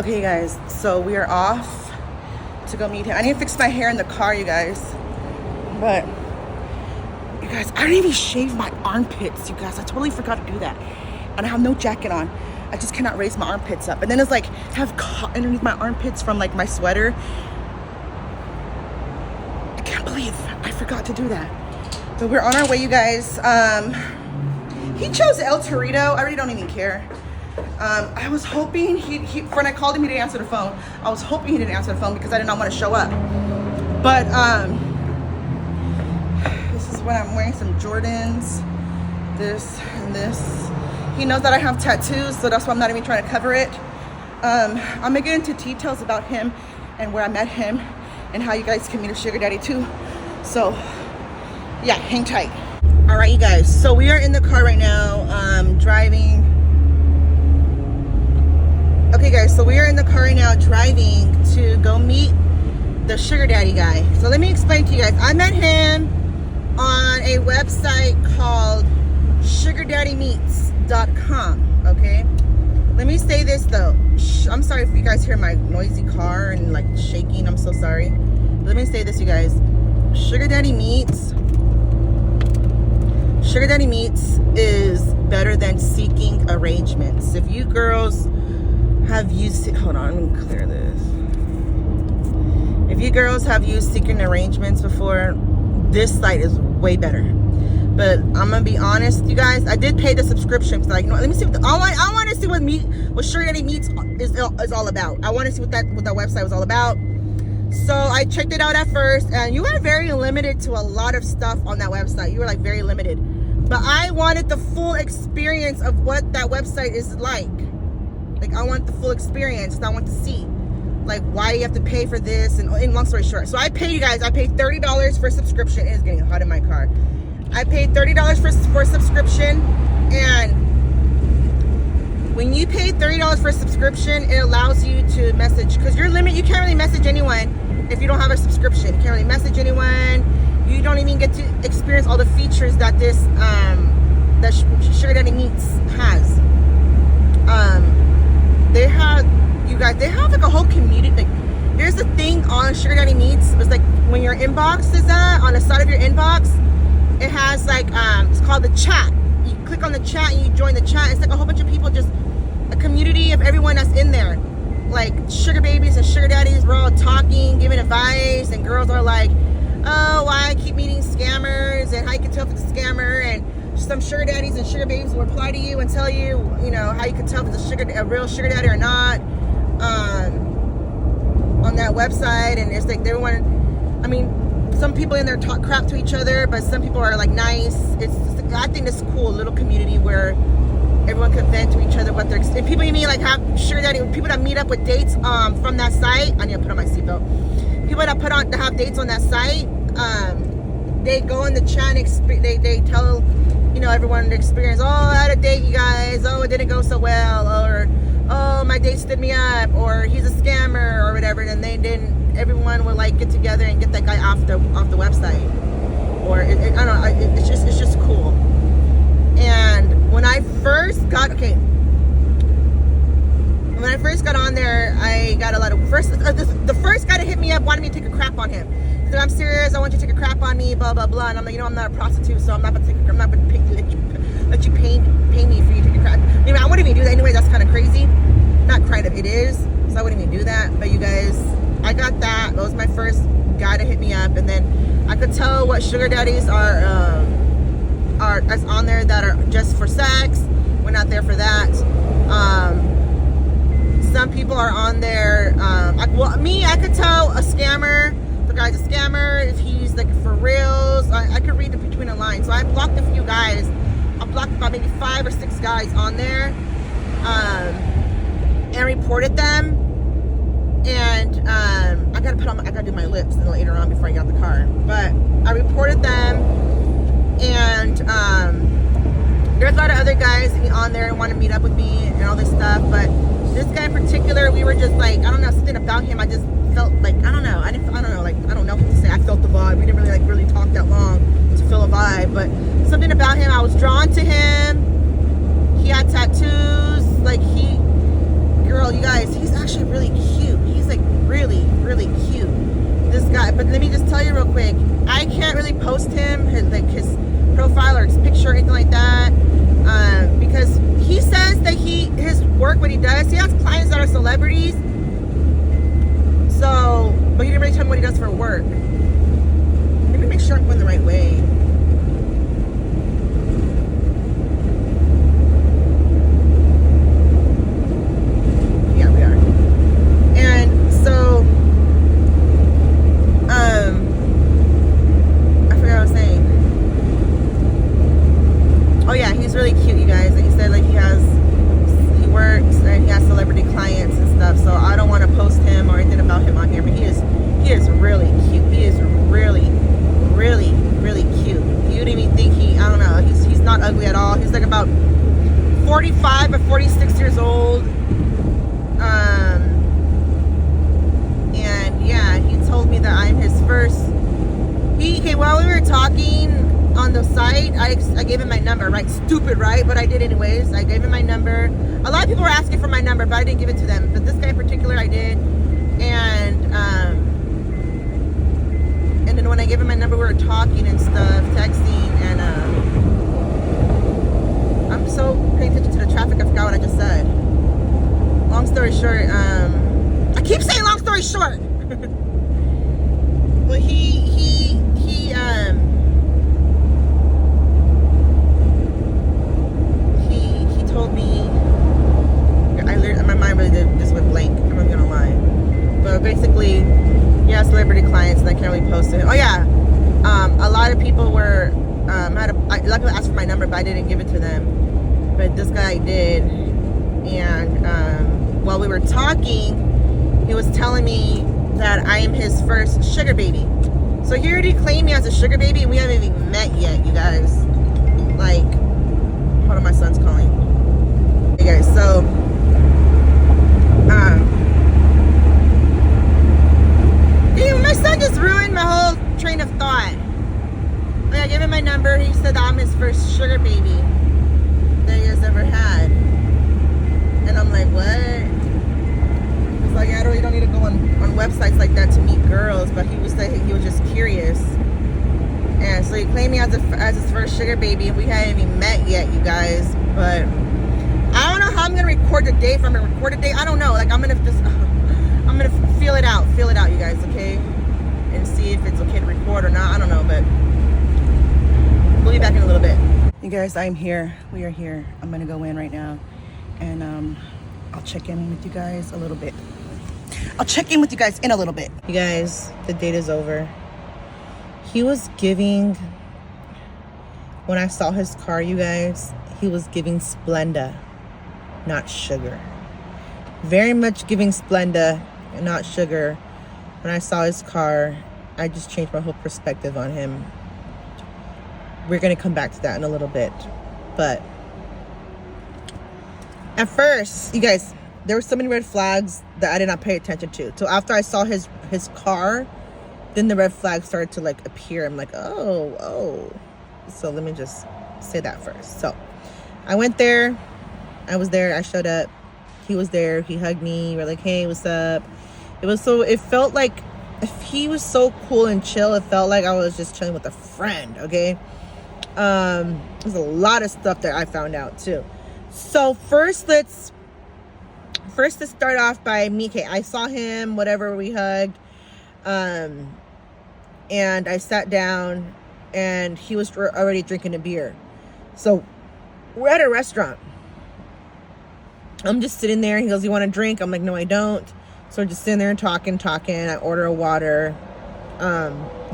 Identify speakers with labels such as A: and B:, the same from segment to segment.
A: Okay, guys, so we are off to go meet him. I need to fix my hair in the car, you guys. But, you guys, I didn't even shave my armpits, you guys. I totally forgot to do that. And I have no jacket on. I just cannot raise my armpits up. And then it's like, have cotton underneath my armpits from like my sweater. I can't believe I forgot to do that. But we're on our way, you guys. He chose El Torito. I really don't even care. I was hoping when I called him, he didn't answer the phone. I was hoping he didn't answer the phone because I did not want to show up. But this is when I'm wearing some Jordans, this and this. He knows that I have tattoos, so that's why I'm not even trying to cover it. I'm gonna get into details about him and where I met him and how you guys can meet a sugar daddy too. So yeah, hang tight. All right, you guys, so we are in the car right now, driving. Okay, guys, so we are in the car right now driving to go meet the sugar daddy guy. So let me explain to you guys. I met him on a website called sugardaddymeets.com, okay? Let me say this, though. I'm sorry if you guys hear my noisy car and, like, shaking. I'm so sorry. But let me say this, you guys. Sugar Daddy Meets is better than seeking arrangements. If you girls have used it, hold on, let me clear this. If you girls have used seeking arrangements before, this site is way better. But I'm gonna be honest with you guys, I did pay the subscription. So like, you know, let me see what I want to see what Sugar Daddy Meets is all about. I want to see what that website was all about. So I checked it out at first, and you are very limited to a lot of stuff on that website. You were like very limited. But I wanted the full experience of what that website is like. Like, I want the full experience, and I want to see, like, why you have to pay for this, and in long story short. So I paid, you guys, I paid $30 for a subscription. It is getting hot in my car. I paid $30 for a subscription, and when you pay $30 for a subscription, it allows you to message, because you're limited, you can't really message anyone if you don't have a subscription. You can't really message anyone. You don't even get to experience all the features that this, that Sugar Daddy Meets has. They have, you guys, they have like a whole community. Like, there's a thing on Sugar Daddy Meets. It's like when your inbox is on the side of your inbox, it has like, it's called the chat. You click on the chat and you join the chat. It's like a whole bunch of people, just a community of everyone that's in there. Like sugar babies and sugar daddies, we're all talking, giving advice, and girls are like, oh, why I keep meeting scammers, and how you can tell if it's a scammer, and some sugar daddies and sugar babies will reply to you and tell you, you know, how you can tell if it's a real sugar daddy or not, on that website. And it's like everyone, I mean, some people in there talk crap to each other, but some people are like nice. It's just, I think this is cool, a little community where everyone can vent to each other what they're, and people you mean like have sugar daddy, people that meet up with dates from that site. I need to put on my seatbelt. People that have dates on that site, they go in the chat and they tell, you know, everyone the experience. Oh, I had a date, you guys. Oh, it didn't go so well. Or, oh, my date stood me up. Or he's a scammer or whatever. And everyone will like get together and get that guy off the website. Or I don't know. It's just cool. And when I first got on there, I got a lot of the first guy to hit me up wanted me to take a crap on him. He said, I'm serious, I want you to take a crap on me, blah blah blah. And I'm like, you know, I'm not a prostitute, so I'm not going to let you pay me for you to take a crap. Anyway, I wouldn't even do that anyway. That's kind of crazy. Not kind of, it is. So I wouldn't even do that. But you guys, I got that. That was my first guy to hit me up, and then I could tell what sugar daddies are that's on there that are just for sex. We're not there for that. Some people are on there. I could tell a scammer. The guy's a scammer if he's like for reals. I could read between the lines. So I blocked a few guys. I blocked about maybe 5 or 6 guys on there, and reported them. And I gotta do my lips later on before I get out the car. But I reported them, and there's a lot of other guys on there who want to meet up with me and all this stuff. But this guy in particular, we were just like, I don't know, something about him. I just felt like, I don't know what to say. I felt the vibe. We didn't really talk that long to feel a vibe, but something about him, I was drawn to him. He had tattoos. Like, he girl, you guys, he's actually really cute. He's like really, really cute, this guy. But let me just tell you real quick, I can't really post him, his profile or his picture or anything like that, because he says that his work, what he does, he has clients that are celebrities. So, but he didn't really tell me what he does for work. Let me make sure I'm going the right way. Yeah, we are. And so, I forgot what I was saying. Oh yeah, he's really cute, you guys. And he said like he works and he has celebrity clients and stuff. So I don't want to post him or anything about him on here, but he is really cute. He is really, really, really cute. You didn't even think I don't know, he's not ugly at all. He's like about 45 or 46 years old. And yeah, he told me that I'm his first. While we were talking on the site, I gave him my number, right? Stupid, right? But I did anyways. I gave him my number. A lot of people were asking for my number, but I didn't give it to them. But this guy in particular, I did. And then when I gave him my number, we were talking and stuff, texting, and I'm so paying attention to the traffic, I forgot what I just said. Long story short, I keep saying long story short. But he told me, my mind really just went blank, I'm not gonna lie. But basically, he has celebrity clients and I can't really post it. Oh yeah, a lot of people were, a lot of people asked for my number, but I didn't give it to them. But this guy did. And while we were talking, he was telling me that I am his first sugar baby. So he already claimed me as a sugar baby, and we haven't even met yet, you guys. Like, hold on, my son's calling. Hey guys, so my son just ruined my whole train of thought. I gave him my number. He said I'm his first sugar baby that he has ever had. And I'm like, what? It's like, I really don't need to go on websites like that to meet girls. But he was just curious. And so he claimed me as his first sugar baby. And we hadn't even met yet, you guys. But I don't know how I'm going to record the date. If I'm going to record a date, I don't know. Like, I'm going to feel it out, you guys, okay? And see if it's okay to record or not. I don't know, but we'll be back in a little bit. You guys, I'm here. We are here. I'm going to go in right now. And I'll check in with you guys a little bit. I'll check in with you guys in a little bit. You guys, the date is over. He was giving, when I saw his car, you guys, he was giving Splenda, not sugar. Very much giving Splenda, not sugar. When I saw his car, I just changed my whole perspective on him. We're going to come back to that in a little bit. But at first, you guys, there were so many red flags that I did not pay attention to. So after I saw his car, then the red flags started to like appear. I'm like, oh. So let me just say that first. So I went there. I was there. I showed up. He was there. He hugged me. We're like, hey, what's up? It felt like, if he was so cool and chill, it felt like I was just chilling with a friend, okay? There's a lot of stuff that I found out too. So first let's start off by me. Okay, I saw him, whatever, we hugged. And I sat down and he was already drinking a beer. So we're at a restaurant. I'm just sitting there. He goes, you want a drink? I'm like, no, I don't. So we're just sitting there and talking. I order a water.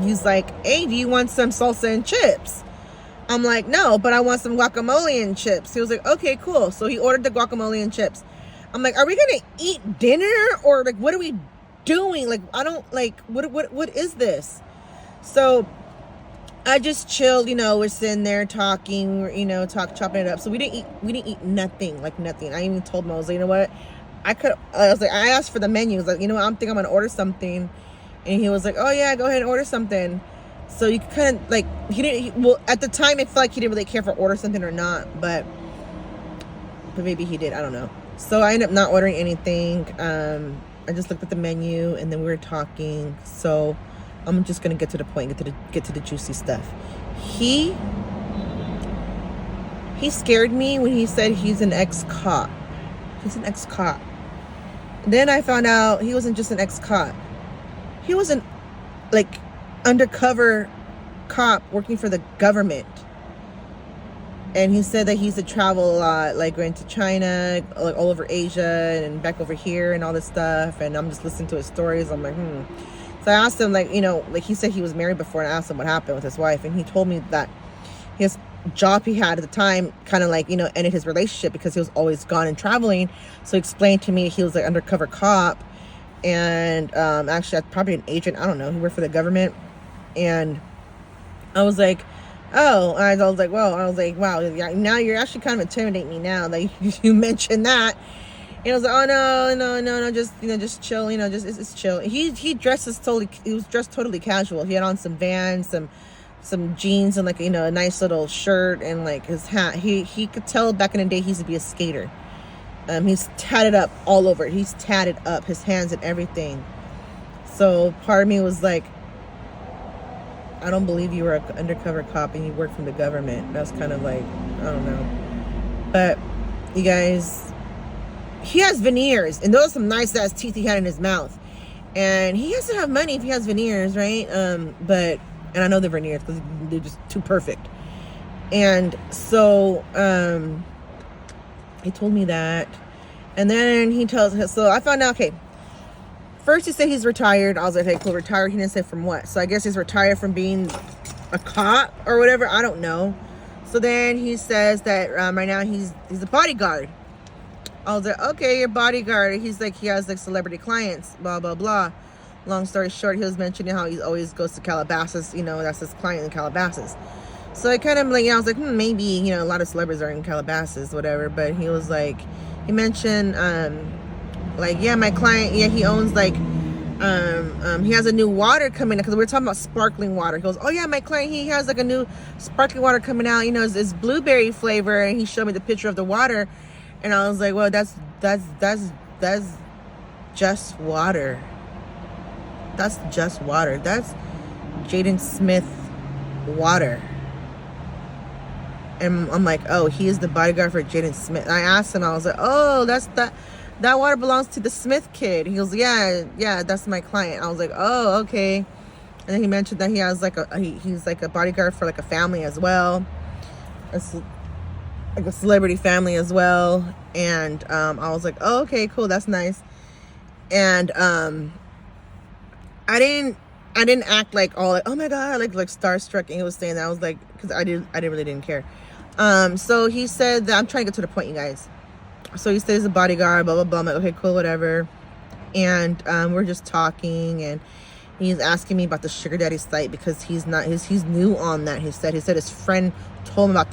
A: He's like, hey, do you want some salsa and chips? I'm like, no, but I want some guacamole and chips. He was like, okay, cool. So he ordered the guacamole and chips. I'm like, are we going to eat dinner? Or like, what are we doing? Like, I don't like, what is this? So I just chilled, we're sitting there talking, chopping it up. So we didn't eat nothing, like nothing. I even told him, I was like, you know what? I asked for the menu. I was like, I'm going to order something. And he was like, oh yeah, go ahead and order something. So you kind of like, at the time it felt like he didn't really care if I ordered something or not, but maybe he did. I don't know. So I ended up not ordering anything. I just looked at the menu and then we were talking. So I'm just gonna get to the point, get to the juicy stuff. He scared me when he said he's an ex-cop. He's an ex-cop. Then I found out he wasn't just an ex-cop. He was an like undercover cop working for the government. And he said that he used to travel a lot, like going to China, like all over Asia and back over here and all this stuff. And I'm just listening to his stories. I'm like, So I asked him, like, like he said he was married before, and I asked him what happened with his wife. And he told me that his job he had at the time kind of like, ended his relationship because he was always gone and traveling. So he explained to me he was like undercover cop. And actually, probably an agent. I don't know. He worked for the government. And I was like, oh, I was like, wow, now you're actually kind of intimidating me now that you mentioned that. And I was like, oh no, just chill, it's chill. He was dressed totally casual. He had on some Vans, some jeans, and like, a nice little shirt, and like his hat. He could tell back in the day he used to be a skater. He's tatted up all over. He's tatted up his hands and everything. So part of me was like, I don't believe you were an undercover cop and you worked for the government. That's kind of like, I don't know. But you guys, he has veneers, and those are some nice ass teeth he had in his mouth. And he has to have money if he has veneers, right? And I know they're veneers because they're just too perfect. And so he told me that. And then he tells us, so I found out, okay, first he said he's retired. I was like, hey, cool, retired. He didn't say from what. So I guess he's retired from being a cop or whatever. I don't know. So then he says that right now he's a bodyguard. I was like, okay, you're a bodyguard. He's like, he has like celebrity clients, blah, blah, blah. Long story short, he was mentioning how he always goes to Calabasas. That's his client in Calabasas. So I kind of like, I was like, maybe, a lot of celebrities are in Calabasas, whatever. But he was like, he mentioned, like, yeah, my client, yeah, he owns like, he has a new water coming out, because we were talking about sparkling water. He goes, oh yeah, my client, he has like a new sparkling water coming out, it's blueberry flavor. And he showed me the picture of the water, and I was like, well, that's just water. That's just water. That's Jaden Smith water. And I'm like, oh, he is the bodyguard for Jaden Smith. And I asked him, I was like, oh, that water belongs to the Smith kid. He goes, yeah, that's my client. I was like, oh, okay. And then he mentioned that he has like he's like a bodyguard for like a family as well, like a celebrity family as well. And I was like, oh, okay, cool, that's nice. And I didn't act like all like, oh my god, like starstruck. And he was saying that, I was like, because I really didn't care. So he said that, I'm trying to get to the point, you guys. So he said he's a bodyguard, blah, blah, blah. I'm like, okay, cool, whatever. And we're just talking, and he's asking me about the sugar daddy site, because he's new on that. He said his friend told him about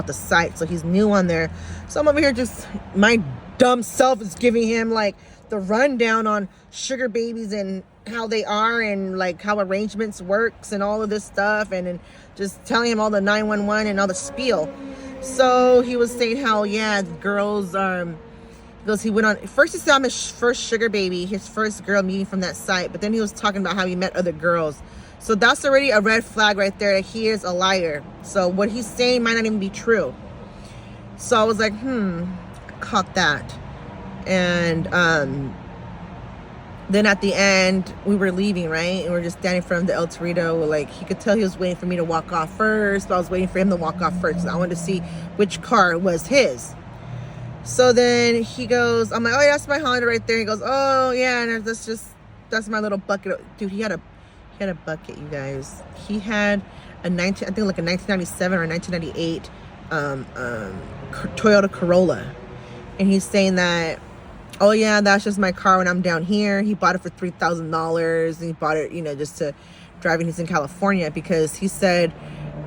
A: the site, so he's new on there. So I'm over here, just my dumb self is giving him like the rundown on sugar babies and how they are, and like how arrangements works and all of this stuff, and just telling him all the 911 and all the spiel. So he was saying how, yeah, the girls, because he went on, first he saw his first sugar baby, his first girl meeting from that site, but then he was talking about how he met other girls. So that's already a red flag right there, that he is a liar. So what he's saying might not even be true. So I was like, I caught that. And then at the end, we were leaving, right? And we're just standing in front of the El Torito. Like, he could tell he was waiting for me to walk off first, but I was waiting for him to walk off first. I wanted to see which car was his. So then he goes, I'm like, oh yeah, that's my Honda right there. He goes, oh yeah, and that's my little bucket. Dude, he had a bucket, you guys. He had a 1997 or 1998 Toyota Corolla. And he's saying that, oh yeah, that's just my car when I'm down here. He bought it for $3,000, and he bought it, just to drive, and he's in California, because he said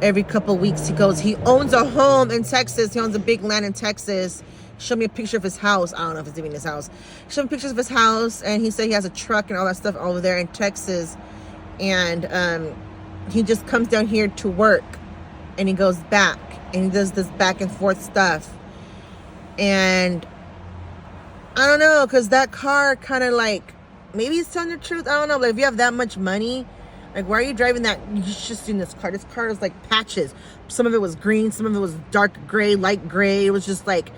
A: every couple of weeks he owns a home in Texas. He owns a big land in Texas. Showed me a picture of his house. I don't know if it's even his house. Showed me pictures of his house, and he said he has a truck and all that stuff over there in Texas. And he just comes down here to work, and he goes back, and he does this back and forth stuff. And I don't know, because that car kind of like, maybe he's telling the truth. I don't know. Like, if you have that much money, like, why are you driving that? You just in this car. This car is like patches. Some of it was green, some of it was dark gray, light gray. It was just like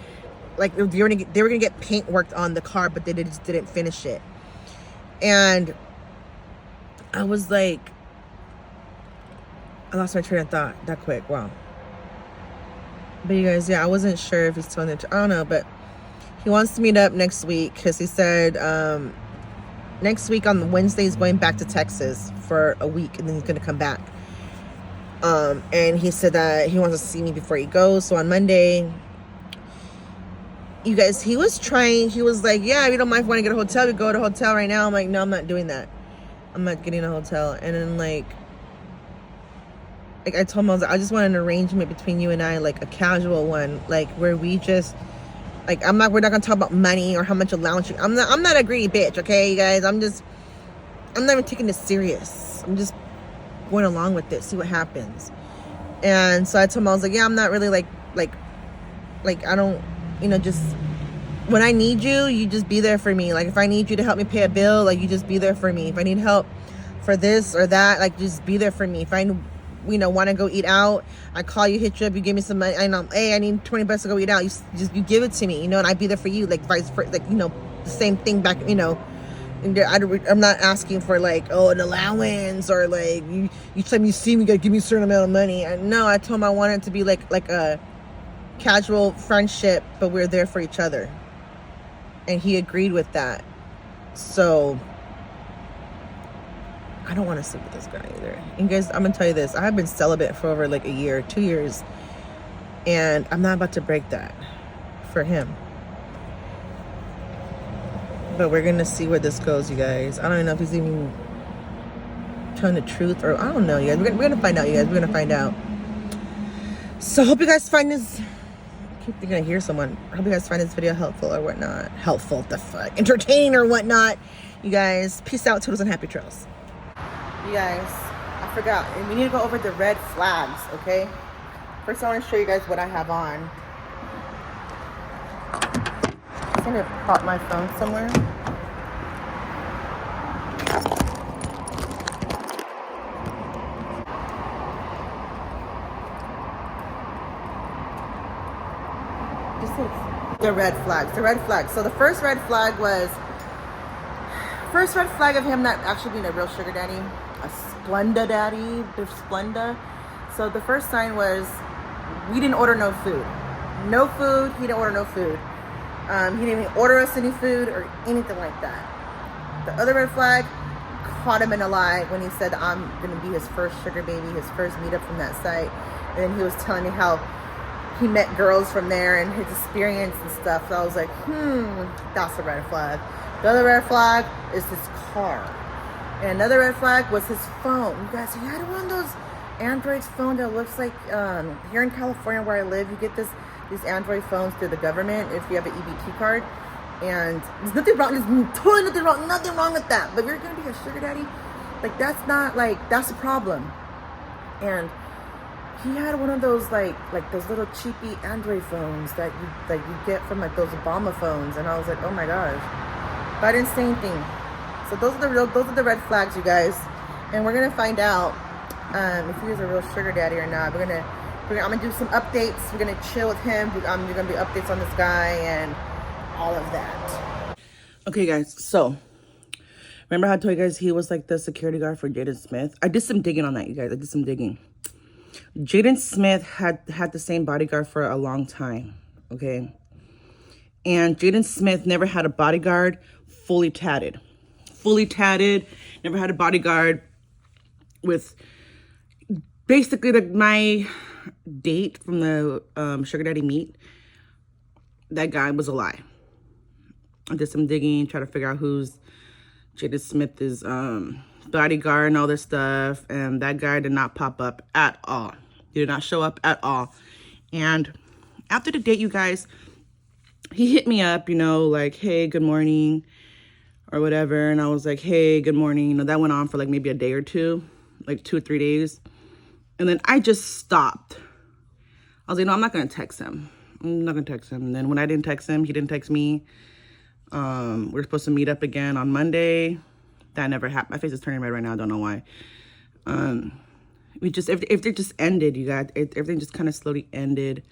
A: they were gonna get paint worked on the car, but they just didn't finish it. And I was like, I lost my train of thought that quick. Wow. But you guys, yeah, I wasn't sure if he's telling the truth. I don't know, but he wants to meet up next week because he said next week on Wednesday he's going back to Texas for a week and then he's going to come back. And he said that he wants to see me before he goes. So on Monday, you guys, he was like, yeah, if you don't mind if you want to get a hotel, we go to a hotel right now. I'm like, no, I'm not doing that. I'm not getting a hotel. And then like I told him, I just want an arrangement between you and I, like a casual one, like where we just, like, we're not gonna talk about money or how much allowance I'm not a greedy bitch, okay, you guys. I'm not even taking this serious. I'm just going along with it, see what happens. And so I told him, I was like, yeah, I'm not really like I don't, just when I need you, you just be there for me. Like if I need you to help me pay a bill, like you just be there for me. If I need help for this or that, like just be there for me. If I want to go eat out, I call you, hit you up, you give me some money. I know, hey, I need $20 to go eat out. You give it to me, and I'd be there for you, like vice versa, like the same thing back, And I'm not asking for like, oh, an allowance or like each time you see me, you gotta give me a certain amount of money. No, I told him I wanted it to be like a casual friendship, but we're there for each other, and he agreed with that. So I don't want to sleep with this guy either. And guys, I'm gonna tell you this. I have been celibate for over like a year, 2 years. And I'm not about to break that for him. But we're gonna see where this goes, you guys. I don't even know if he's even telling the truth or I don't know, you guys. We're gonna find out, you guys. We're gonna find out. So I hope you guys find this. I keep thinking I hear someone. I hope you guys find this video helpful or whatnot. Helpful, the fuck. Entertaining or whatnot. You guys, peace out, toodles and happy trails. You guys, I forgot. We need to go over the red flags, okay? First, I want to show you guys what I have on. I'm going to pop my phone somewhere. This is the red flags. The red flags. So the first red flag of him not actually being a real sugar daddy. A Splenda daddy, the Splenda. So the first sign was we didn't order no food. No food, he didn't order no food. He didn't even order us any food or anything like that. The other red flag, caught him in a lie when he said I'm gonna be his first sugar baby, his first meetup from that site. And then he was telling me how he met girls from there and his experience and stuff. So I was like, that's a red flag. The other red flag is his car. And another red flag was his phone. You guys, he had one of those Android phones that looks like, here in California where I live, you get these Android phones through the government if you have an EBT card. And there's nothing wrong, there's totally nothing wrong with that. But if you're gonna be a sugar daddy, like that's a problem. And he had one of those like those little cheapy Android phones that you get from like those Obama phones. And I was like, oh my gosh. But I didn't say anything. So those are the red flags, you guys. And we're gonna find out if he is a real sugar daddy or not. I'm gonna do some updates. We're gonna chill with him. There's gonna be updates on this guy and all of that. Okay, guys. So remember how I told you guys he was like the security guard for Jaden Smith? I did some digging on that, you guys. I did some digging. Jaden Smith had the same bodyguard for a long time. Okay. And Jaden Smith never had a bodyguard fully tatted. Never had a bodyguard with basically my date from the sugar daddy meet. That guy was a lie. I did some digging, try to figure out who's Jaden Smith's bodyguard and all this stuff. And that guy did not pop up at all. He did not show up at all. And after the date, you guys, he hit me up, like, hey, good morning, or whatever. And I was like, hey, good morning. That went on for like maybe a day or two, like 2 or 3 days. And then I just stopped. I was like, no, I'm not going to text him. I'm not going to text him. And then when I didn't text him, he didn't text me. We're supposed to meet up again on Monday. That never happened. My face is turning red right now. I don't know why. We just, if it just ended, you guys, everything just kind of slowly ended.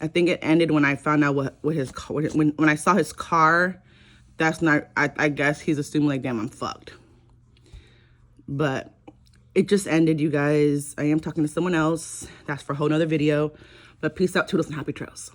A: I think it ended when I found out what his car, when I saw his car. That's not, I guess he's assuming like, damn, I'm fucked. But it just ended, you guys. I am talking to someone else. That's for a whole nother video. But peace out, toodles, and happy trails.